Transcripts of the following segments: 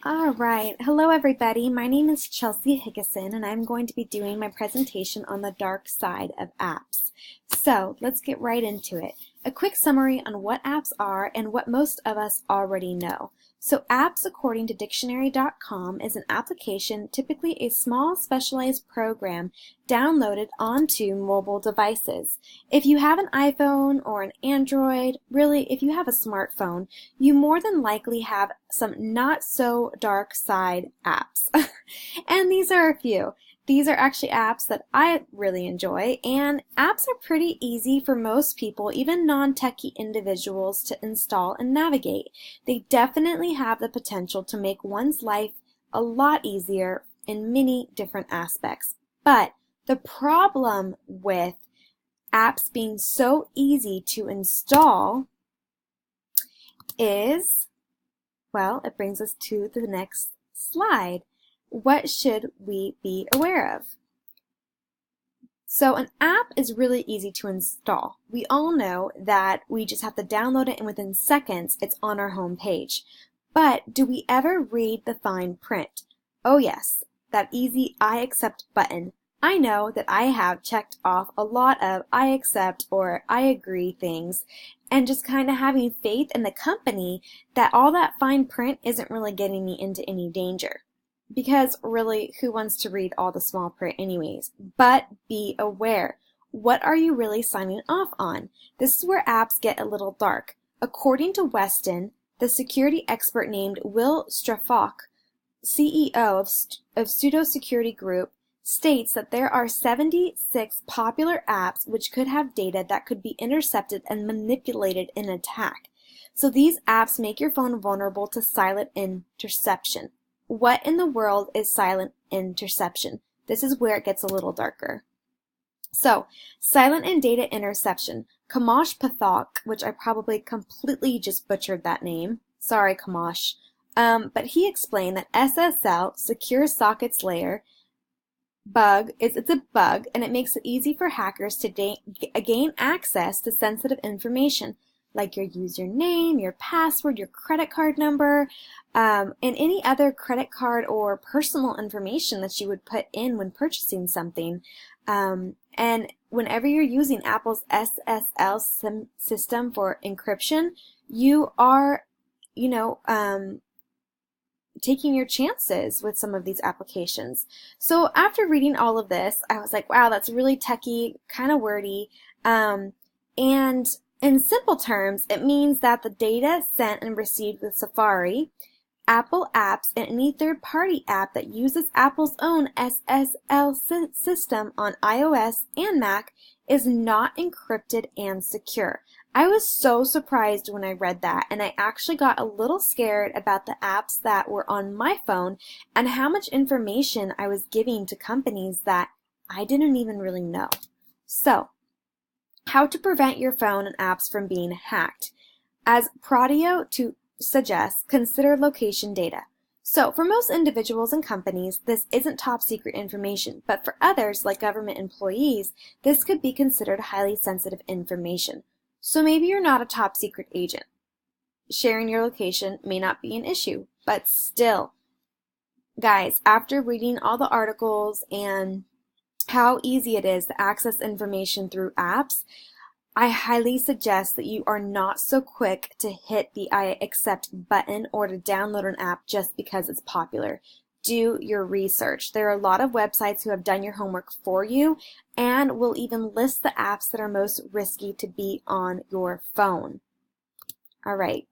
All right. Hello, everybody. My name is Chelsea Higgison, and I'm going to be doing my presentation on the dark side of apps. So let's get right into it. A quick summary on what apps are and what most of us already know. So apps, according to dictionary.com, is an application, typically a small specialized program downloaded onto mobile devices. If you have an iPhone or an Android, really, if you have a smartphone, you more than likely have some not so dark side apps. And these are a few. These are actually apps that I really enjoy, and apps are pretty easy for most people, even non-techie individuals, to install and navigate. They definitely have the potential to make one's life a lot easier in many different aspects. But the problem with apps being so easy to install is, well, it brings us to the next slide. What should we be aware of? So an app is really easy to install. We all know that we just have to download it and within seconds it's on our home page. But do we ever read the fine print? Oh yes, that easy I accept button. I know that I have checked off a lot of I accept or I agree things, and just kind of having faith in the company that all that fine print isn't really getting me into any danger. Because really, who wants to read all the small print anyways? But be aware. What are you really signing off on? This is where apps get a little dark. According to Weston, the security expert named Will Strafok, CEO of Pseudo Security Group, states that there are 76 popular apps which could have data that could be intercepted and manipulated in an attack. So these apps make your phone vulnerable to silent interception. What in the world is silent interception? This is where it gets a little darker. So, silent and data interception. Kamosh Pathak, which I probably completely just butchered that name. Sorry, Kamosh. But he explained that SSL, Secure Sockets Layer, it's a bug, and it makes it easy for hackers to gain access to sensitive information, like your username, your password, your credit card number, and any other credit card or personal information that you would put in when purchasing something. And whenever you're using Apple's SSL system for encryption, you are, taking your chances with some of these applications. So after reading all of this, I was like, wow, that's really techy, kind of wordy, and in simple terms, it means that the data sent and received with Safari, Apple apps, and any third-party app that uses Apple's own SSL system on iOS and Mac is not encrypted and secure. I was so surprised when I read that, and I actually got a little scared about the apps that were on my phone and how much information I was giving to companies that I didn't even really know. So, how to prevent your phone and apps from being hacked. As Prodeo suggests, consider location data. So for most individuals and companies, this isn't top secret information, but for others, like government employees, this could be considered highly sensitive information. So maybe you're not a top secret agent. Sharing your location may not be an issue, but still, guys, after reading all the articles and how easy it is to access information through apps, I highly suggest that you are not so quick to hit the I accept button or to download an app just because it's popular. Do your research. There are a lot of websites who have done your homework for you and will even list the apps that are most risky to be on your phone. All right.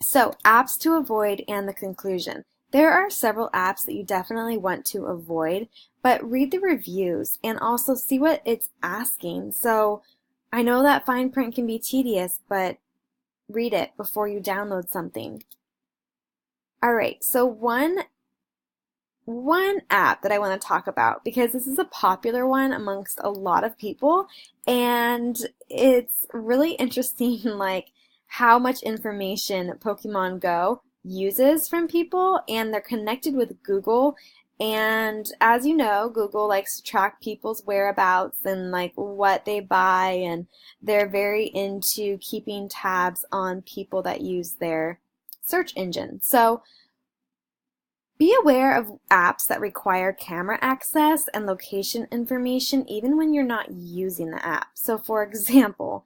So, apps to avoid and the conclusion. There are several apps that you definitely want to avoid, but read the reviews and also see what it's asking. So I know that fine print can be tedious, but read it before you download something. Alright, so one app that I want to talk about, because this is a popular one amongst a lot of people, and it's really interesting like how much information Pokemon Go uses from people, and they're connected with Google, and as you know, Google likes to track people's whereabouts and like what they buy, and they're very into keeping tabs on people that use their search engine. So be aware of apps that require camera access and location information even when you're not using the app. So for example,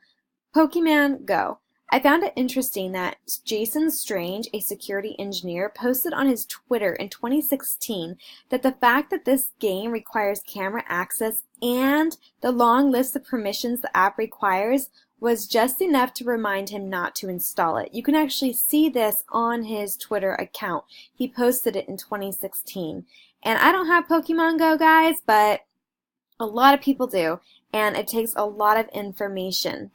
Pokemon Go. I found it interesting that Jason Strange, a security engineer, posted on his Twitter in 2016 that the fact that this game requires camera access and the long list of permissions the app requires was just enough to remind him not to install it. You can actually see this on his Twitter account. He posted it in 2016. And I don't have Pokemon Go, guys, but a lot of people do, and it takes a lot of information.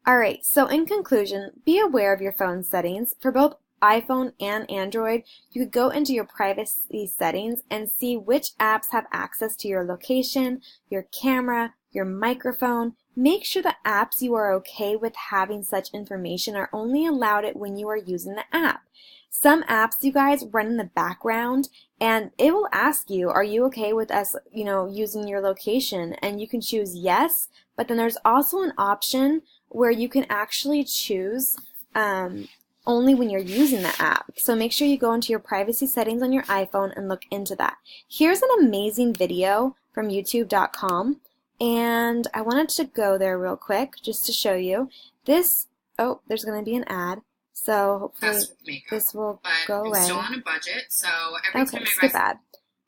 Alright, so in conclusion, be aware of your phone settings. For both iPhone and Android, you could go into your privacy settings and see which apps have access to your location, your camera, your microphone. Make sure the apps you are okay with having such information are only allowed it when you are using the app. Some apps, you guys, run in the background and it will ask you, are you okay with us, using your location? And you can choose yes, but then there's also an option where you can actually choose only when you're using the app. So make sure you go into your privacy settings on your iPhone and look into that. Here's an amazing video from youtube.com, and I wanted to go there real quick just to show you. There's going to be an ad. So hopefully this will go away. I'm still on a budget, so every time I skip ad.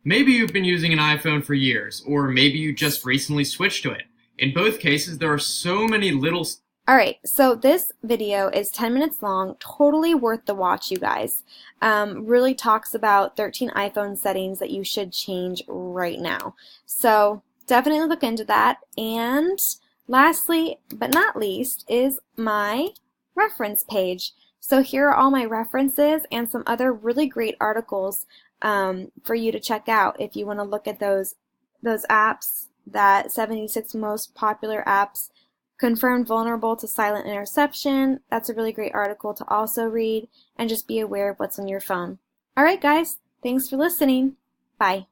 Maybe you've been using an iPhone for years, or maybe you just recently switched to it. In both cases, there are so many little... Alright, so this video is 10 minutes long, totally worth the watch, you guys. Really talks about 13 iPhone settings that you should change right now. So definitely look into that. And lastly, but not least, is my reference page. So here are all my references and some other really great articles for you to check out if you want to look at those apps, that 76 most popular apps confirmed vulnerable to silent interception. That's a really great article to also read, and just be aware of what's on your phone. Alright guys, thanks for listening. Bye.